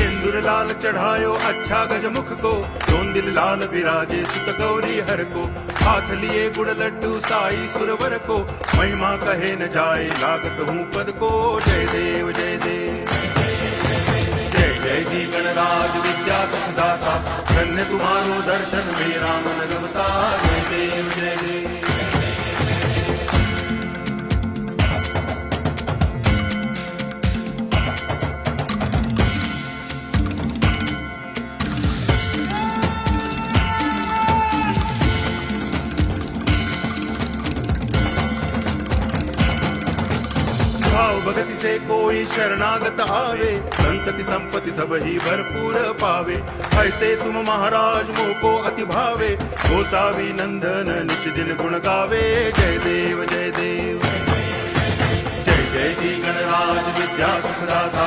सिंदूर लाल चढ़ायो अच्छा गजमुख को, दोन दिल लाल विराजे सुत गौरी हर को। हाथ लिए गुड़ लड्डू साई सुरवर को, महिमा कहे न जाए लागत हूँ पद को। जय देव जय देव जय जय जी गणराज विद्या सुखदाता, धन्य तुम्हारो दर्शन मेरा मन रमता। जय देव जय देव भाव भगति से कोई शरणागत आवे, संतति संपत्ति सब ही भरपूर पावे। ऐसे तुम महाराज मोको अति भावे, गोसावी नंदन निच दिन गुण गावे। जय देव जय देव जय जय जी गणराज विद्या सुखदाता,